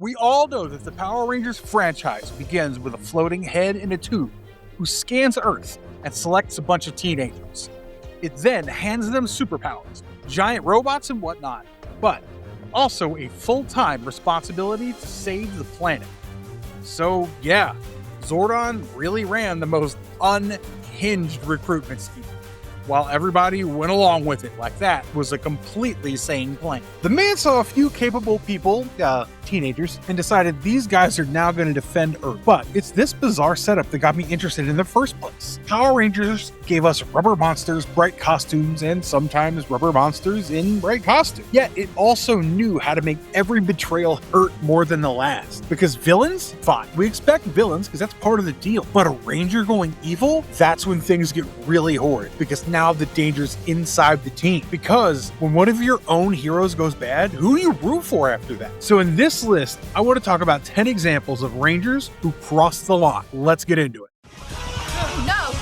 We all know that the Power Rangers franchise begins with a floating head in a tube who scans Earth and selects a bunch of teenagers. It then hands them superpowers, giant robots and whatnot, but also a full-time responsibility to save the planet. So yeah, Zordon really ran the most unhinged recruitment scheme, while everybody went along with it like that was a completely sane plan. The man saw a few capable people, teenagers, and decided these guys are now going to defend Earth. But it's this bizarre setup that got me interested in the first place. Power Rangers gave us rubber monsters, bright costumes, and sometimes rubber monsters in bright costumes. Yet it also knew how to make every betrayal hurt more than the last. Because villains? Fine. We expect villains because that's part of the deal. But a Ranger going evil? That's when things get really horrid. Because now the danger's inside the team. Because when one of your own heroes goes bad, who do you root for after that? So in this list, I want to talk about 10 examples of Rangers who crossed the line. Let's get into it. No!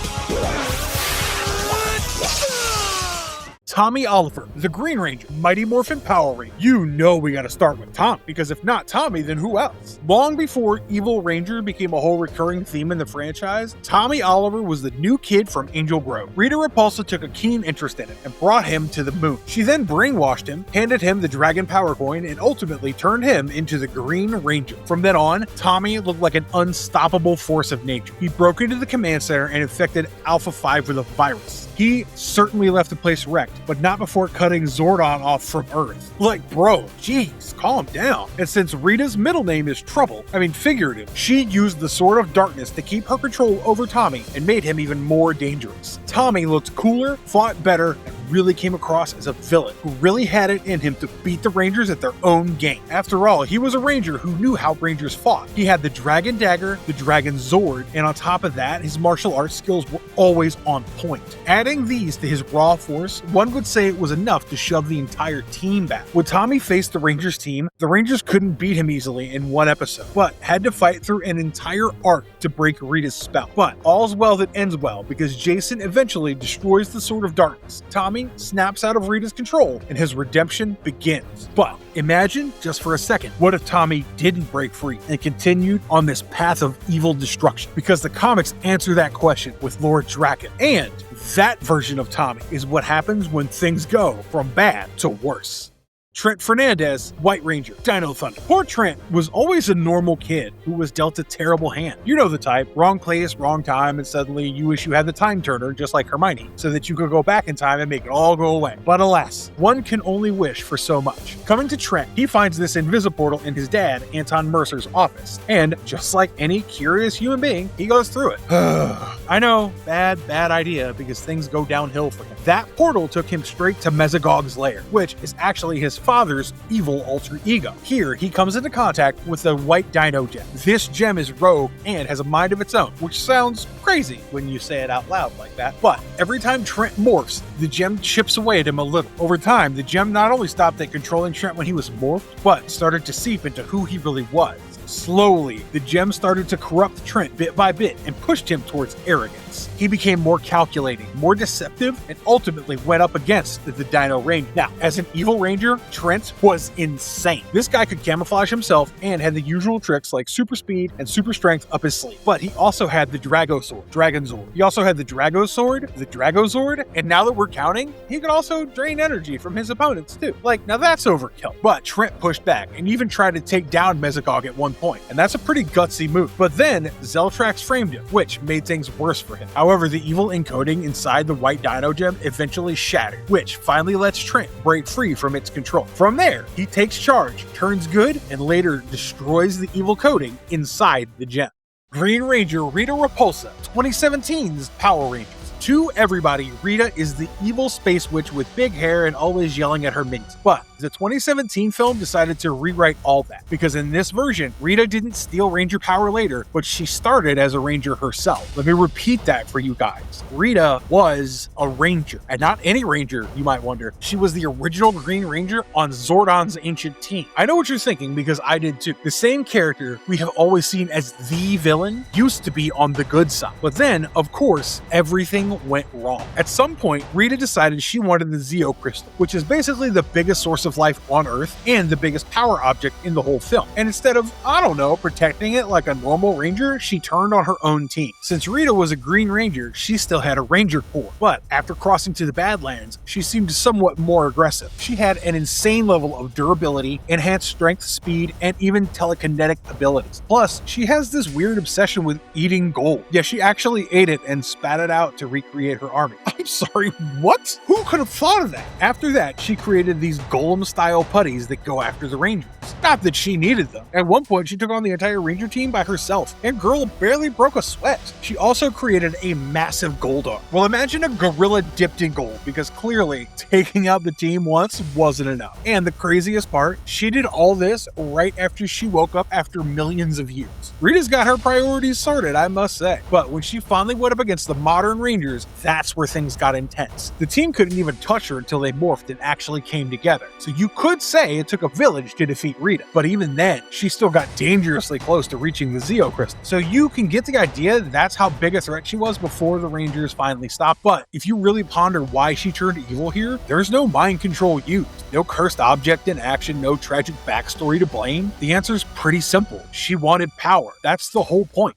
Tommy Oliver, the Green Ranger, Mighty Morphin Power Ranger. You know we gotta start with Tom, because if not Tommy, then who else? Long before Evil Ranger became a whole recurring theme in the franchise, Tommy Oliver was the new kid from Angel Grove. Rita Repulsa took a keen interest in him and brought him to the moon. She then brainwashed him, handed him the Dragon Power Coin, and ultimately turned him into the Green Ranger. From then on, Tommy looked like an unstoppable force of nature. He broke into the command center and infected Alpha 5 with a virus. He certainly left the place wrecked, but not before cutting Zordon off from Earth. Like, bro, geez, calm down. And since Rita's middle name is Trouble, figurative, she used the Sword of Darkness to keep her control over Tommy and made him even more dangerous. Tommy looked cooler, fought better, and really came across as a villain who really had it in him to beat the Rangers at their own game. After all, he was a Ranger who knew how Rangers fought. He had the Dragon Dagger, the Dragon Zord, and on top of that, his martial arts skills were always on point. Adding these to his raw force, one would say it was enough to shove the entire team back. When Tommy faced the Rangers team, the Rangers couldn't beat him easily in one episode, but had to fight through an entire arc to break Rita's spell. But all's well that ends well, because Jason eventually destroys the Sword of Darkness. Tommy snaps out of Rita's control, and his redemption begins. But imagine, just for a second, what if Tommy didn't break free and continued on this path of evil destruction? Because the comics answer that question with Lord Draken. And that version of Tommy is what happens when things go from bad to worse. Trent Fernandez, White Ranger, Dino Thunder. Poor Trent was always a normal kid who was dealt a terrible hand. You know the type, wrong place, wrong time, and suddenly you wish you had the time turner just like Hermione, so that you could go back in time and make it all go away. But alas, one can only wish for so much. Coming to Trent, he finds this invisiportal in his dad, Anton Mercer's office, and just like any curious human being, he goes through it. I know, bad idea, because things go downhill for him. That portal took him straight to Mesogog's lair, which is actually his father's evil alter ego. Here, he comes into contact with the white dino gem. This gem is rogue and has a mind of its own, which sounds crazy when you say it out loud like that. But every time Trent morphs, the gem chips away at him a little. Over time, the gem not only stopped at controlling Trent when he was morphed, but started to seep into who he really was. Slowly, the gem started to corrupt Trent bit by bit and pushed him towards arrogance. He became more calculating, more deceptive, and ultimately went up against the Dino Ranger. Now, as an evil ranger, Trent was insane. This guy could camouflage himself and had the usual tricks like super speed and super strength up his sleeve. But he also had the Dragon Zord. He also had the Drago Sword, the Drago Zord, and now that we're counting, he could also drain energy from his opponents too. Like, now that's overkill. But Trent pushed back and even tried to take down Mesogog at one point, and that's a pretty gutsy move. But then Zeltrax framed him, which made things worse for him. However, the evil encoding inside the white dino gem eventually shattered, which finally lets Trent break free from its control. From there, he takes charge, turns good, and later destroys the evil coding inside the gem. Green Ranger Rita Repulsa, 2017's Power Rangers. To everybody, Rita is the evil space witch with big hair and always yelling at her minions. But the 2017 film decided to rewrite all that, because in this version, Rita didn't steal Ranger power later, but she started as a Ranger herself. Let me repeat that for you guys. Rita was a Ranger, and not any Ranger, you might wonder. She was the original Green Ranger on Zordon's ancient team. I know what you're thinking, because I did too. The same character we have always seen as the villain used to be on the good side. But then, of course, everything went wrong. At some point, Rita decided she wanted the Zeo Crystal, which is basically the biggest source of life on Earth and the biggest power object in the whole film. And instead of, I don't know, protecting it like a normal ranger, she turned on her own team. Since Rita was a Green Ranger, she still had a Ranger Corps. But after crossing to the Badlands, she seemed somewhat more aggressive. She had an insane level of durability, enhanced strength, speed, and even telekinetic abilities. Plus, she has this weird obsession with eating gold. Yeah, she actually ate it and spat it out to recreate her army. I'm sorry, what? Who could have thought of that? After that, she created these golem-style putties that go after the Rangers. Not that she needed them. At one point, she took on the entire Ranger team by herself, and girl barely broke a sweat. She also created a massive gold arm. Well, imagine a gorilla dipped in gold, because clearly taking out the team once wasn't enough. And the craziest part, she did all this right after she woke up after millions of years. Rita's got her priorities sorted, I must say. But when she finally went up against the modern Rangers, that's where things got intense. The team couldn't even touch her until they morphed and actually came together. So you could say it took a village to defeat Rita. But even then, she still got dangerously close to reaching the Zeo Crystal. So you can get the idea that's how big a threat she was before the Rangers finally stopped. But if you really ponder why she turned evil here, there's no mind control used. No cursed object in action, no tragic backstory to blame. The answer's pretty simple. She wanted power. That's the whole point.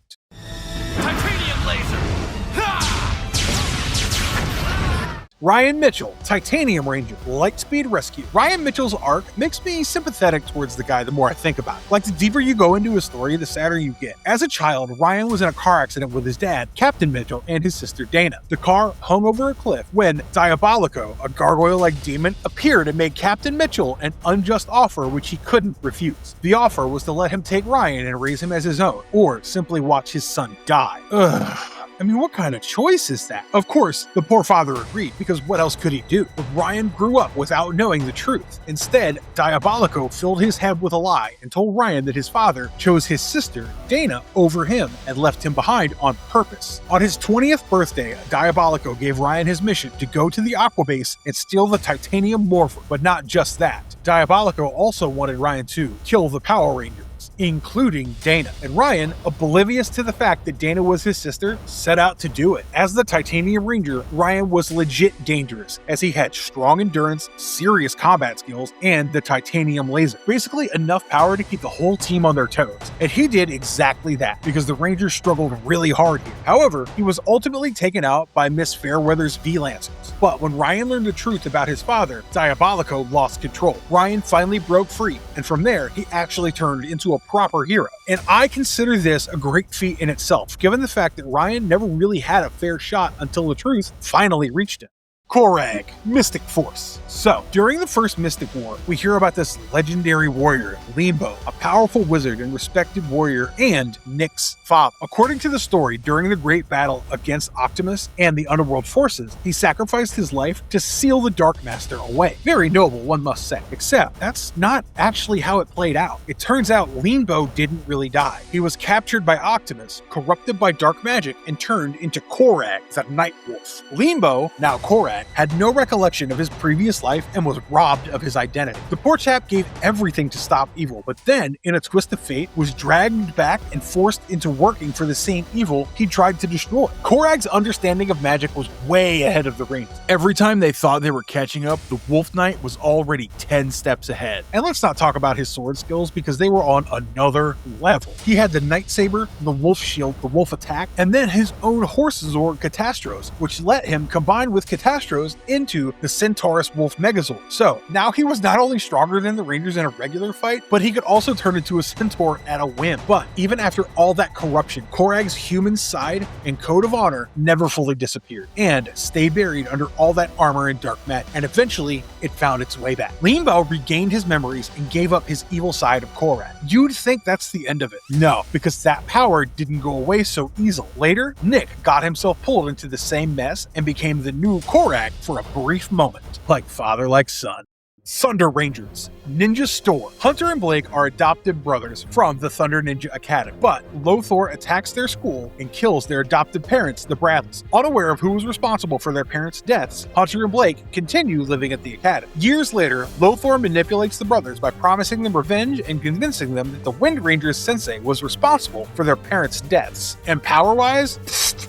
Titanium laser! Ryan Mitchell, Titanium Ranger, Lightspeed Rescue. Ryan Mitchell's arc makes me sympathetic towards the guy the more I think about it. Like, the deeper you go into his story, the sadder you get. As a child, Ryan was in a car accident with his dad, Captain Mitchell, and his sister Dana. The car hung over a cliff when Diabolico, a gargoyle-like demon, appeared and made Captain Mitchell an unjust offer which he couldn't refuse. The offer was to let him take Ryan and raise him as his own, or simply watch his son die. Ugh. I mean, what kind of choice is that? Of course, the poor father agreed, because what else could he do? But Ryan grew up without knowing the truth. Instead, Diabolico filled his head with a lie and told Ryan that his father chose his sister, Dana, over him and left him behind on purpose. On his 20th birthday, Diabolico gave Ryan his mission to go to the Aqua Base and steal the Titanium Morpher. But not just that. Diabolico also wanted Ryan to kill the Power Rangers, including Dana. And Ryan, oblivious to the fact that Dana was his sister, set out to do it. As the Titanium Ranger, Ryan was legit dangerous, as he had strong endurance, serious combat skills, and the titanium laser. Basically enough power to keep the whole team on their toes. And he did exactly that, because the Rangers struggled really hard here. However, he was ultimately taken out by Miss Fairweather's V-Lancers. But when Ryan learned the truth about his father, Diabolico lost control. Ryan finally broke free, and from there, he actually turned into a proper hero. And I consider this a great feat in itself, given the fact that Ryan never really had a fair shot until the truth finally reached him. Koragg, Mystic Force. So, during the first Mystic War, we hear about this legendary warrior, Limbo, a powerful wizard and respected warrior, and Nick's father. According to the story, during the great battle against Optimus and the Underworld forces, he sacrificed his life to seal the Dark Master away. Very noble, one must say. Except, that's not actually how it played out. It turns out Limbo didn't really die. He was captured by Optimus, corrupted by dark magic, and turned into Koragg, the Night Wolf. Limbo, now Koragg, had no recollection of his previous life and was robbed of his identity. The poor chap gave everything to stop evil, but then, in a twist of fate, was dragged back and forced into working for the same evil he tried to destroy. Koragg's understanding of magic was way ahead of the Rangers. Every time they thought they were catching up, the Wolf Knight was already 10 steps ahead. And let's not talk about his sword skills, because they were on another level. He had the Night Saber, the Wolf Shield, the Wolf Attack, and then his own horse Zord Catastros, which let him combine with Catastros into the Centaurus Wolf Megazord. So, now he was not only stronger than the Rangers in a regular fight, but he could also turn into a Centaur at a whim. But even after all that corruption, Koragg's human side and code of honor never fully disappeared, and stayed buried under all that armor and dark magic, and eventually it found its way back. Limbo regained his memories and gave up his evil side of Koragg. You'd think that's the end of it. No, because that power didn't go away so easily. Later, Nick got himself pulled into the same mess and became the new Koragg for a brief moment, like father, like son. Thunder Rangers, Ninja Store. Hunter and Blake are adopted brothers from the Thunder Ninja Academy, but Lothar attacks their school and kills their adopted parents, the Bradleys. Unaware of who was responsible for their parents' deaths, Hunter and Blake continue living at the academy. Years later, Lothar manipulates the brothers by promising them revenge and convincing them that the Wind Rangers sensei was responsible for their parents' deaths. And power-wise,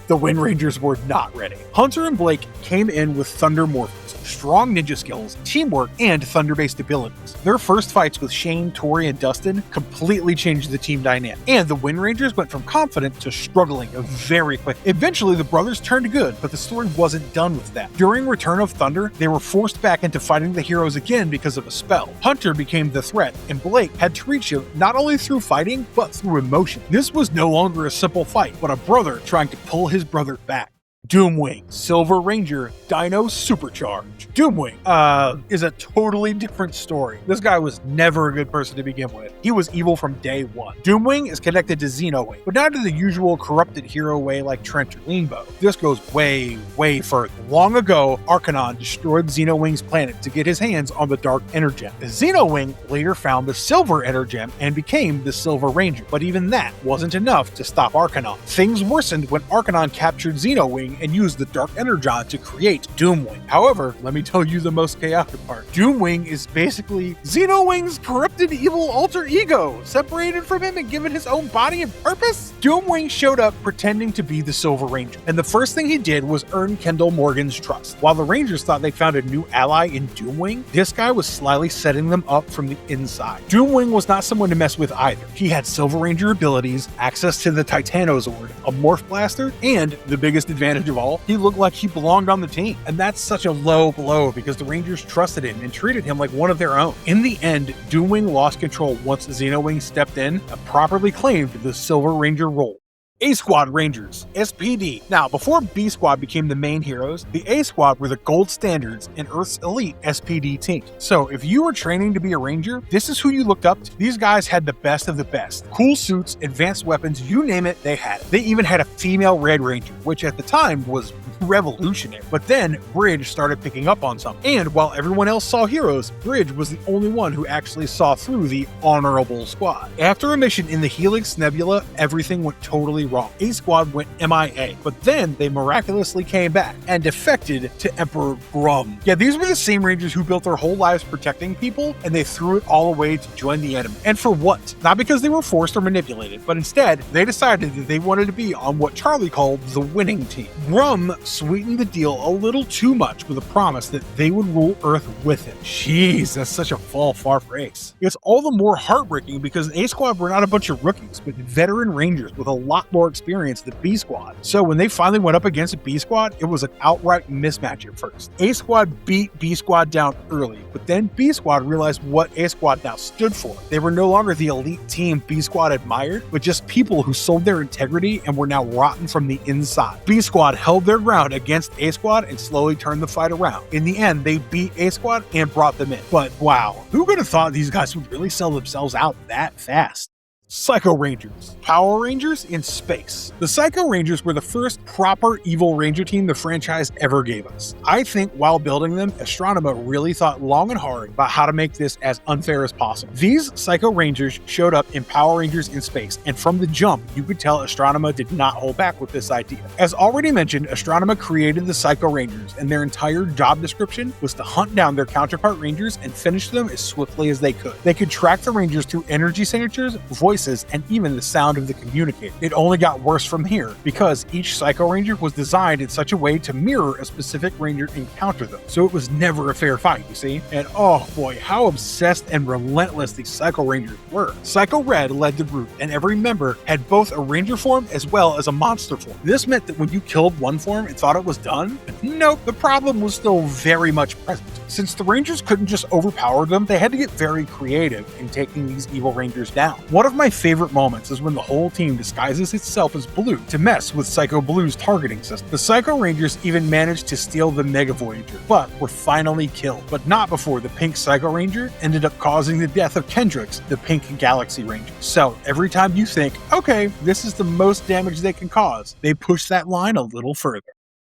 the Wind Rangers were not ready. Hunter and Blake came in with Thunder Morphers, strong ninja skills, teamwork, and thunder-based abilities. Their first fights with Shane, Tori, and Dustin completely changed the team dynamic, and the Wind Rangers went from confident to struggling very quickly. Eventually, the brothers turned good, but the story wasn't done with that. During Return of Thunder, they were forced back into fighting the heroes again because of a spell. Hunter became the threat, and Blake had to reach him not only through fighting, but through emotion. This was no longer a simple fight, but a brother trying to pull his brother back. Doomwing, Silver Ranger, Dino Supercharge. Doomwing, is a totally different story. This guy was never a good person to begin with. He was evil from day one. Doomwing is connected to Xenowing, but not in the usual corrupted hero way like Trent or Leanbow. This goes way, way further. Long ago, Arcanon destroyed Xenowing's planet to get his hands on the Dark Energem. Xenowing later found the Silver Energem and became the Silver Ranger, but even that wasn't enough to stop Arcanon. Things worsened when Arcanon captured Xenowing and used the Dark Energon to create Doomwing. However, let me tell you the most chaotic part. Doomwing is basically Xenowing's corrupted evil alter ego, separated from him and given his own body and purpose? Doomwing showed up pretending to be the Silver Ranger, and the first thing he did was earn Kendall Morgan's trust. While the Rangers thought they found a new ally in Doomwing, this guy was slyly setting them up from the inside. Doomwing was not someone to mess with either. He had Silver Ranger abilities, access to the Titanozord, a Morph Blaster, and the biggest advantage of all, he looked like he belonged on the team. And that's such a low blow because the Rangers trusted him and treated him like one of their own. In the end, Doomwing lost control once Xenowing stepped in and properly claimed the Silver Ranger role. A-Squad Rangers, SPD. Now, before B-Squad became the main heroes, the A-Squad were the gold standards in Earth's elite SPD team. So, if you were training to be a Ranger, this is who you looked up to. These guys had the best of the best. Cool suits, advanced weapons, you name it, they had it. They even had a female Red Ranger, which at the time was revolutionary. But then, Bridge started picking up on something. And while everyone else saw heroes, Bridge was the only one who actually saw through the honorable squad. After a mission in the Helix Nebula, everything went totally wrong. A-Squad went MIA, but then they miraculously came back and defected to Emperor Grum. Yeah, these were the same Rangers who built their whole lives protecting people, and they threw it all away to join the enemy. And for what? Not because they were forced or manipulated, but instead, they decided that they wanted to be on what Charlie called the winning team. Grum sweetened the deal a little too much with a promise that they would rule Earth with him. Jeez, that's such a fall far for Ace. It's all the more heartbreaking because A-Squad were not a bunch of rookies, but veteran Rangers with a lot more experience than B-Squad. So when they finally went up against B-Squad, it was an outright mismatch at first. A-Squad beat B-Squad down early, but then B-Squad realized what A-Squad now stood for. They were no longer the elite team B-Squad admired, but just people who sold their integrity and were now rotten from the inside. B-Squad held their ground against A-Squad and slowly turned the fight around. In the end, they beat A-Squad and brought them in. But wow, who could have thought these guys would really sell themselves out that fast? Psycho Rangers, Power Rangers in space. The Psycho Rangers were the first proper evil ranger team the franchise ever gave us. I think while building them, Astronema really thought long and hard about how to make this as unfair as possible. These Psycho Rangers showed up in Power Rangers in space, and from the jump, you could tell Astronema did not hold back with this idea. As already mentioned, Astronema created the Psycho Rangers, and their entire job description was to hunt down their counterpart Rangers and finish them as swiftly as they could. They could track the Rangers through energy signatures, voices, and even the sound of the communicator. It only got worse from here, because each Psycho Ranger was designed in such a way to mirror a specific Ranger encounter them, so it was never a fair fight, you see? And oh boy, how obsessed and relentless these Psycho Rangers were. Psycho Red led the group, and every member had both a Ranger form as well as a monster form. This meant that when you killed one form and thought it was done, nope, the problem was still very much present. Since the Rangers couldn't just overpower them, they had to get very creative in taking these evil Rangers down. One of my favorite moments is when the whole team disguises itself as Blue to mess with Psycho Blue's targeting system. The Psycho Rangers even managed to steal the Mega Voyager, but were finally killed, but not before the Pink Psycho Ranger ended up causing the death of Kendrix, the Pink Galaxy Ranger. So every time you think, okay, this is the most damage they can cause, they push that line a little further.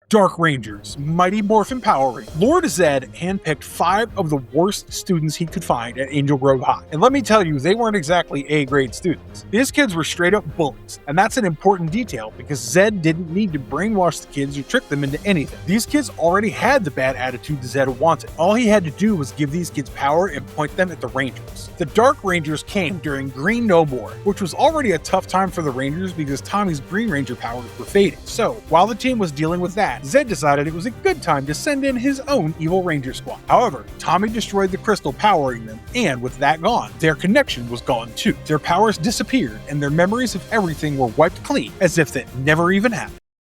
Dark Rangers, Mighty Morphin Power Rangers. Lord Zed handpicked 5 of the worst students he could find at Angel Grove High. And let me tell you, they weren't exactly A-grade students. These kids were straight up bullies. And that's an important detail because Zed didn't need to brainwash the kids or trick them into anything. These kids already had the bad attitude Zed wanted. All he had to do was give these kids power and point them at the Rangers. The Dark Rangers came during Green No More, which was already a tough time for the Rangers because Tommy's Green Ranger powers were fading. So, while the team was dealing with that, that, Zed decided it was a good time to send in his own evil Ranger squad. However, Tommy destroyed the crystal powering them, and with that gone, their connection was gone too. Their powers disappeared, and their memories of everything were wiped clean as if that never even happened.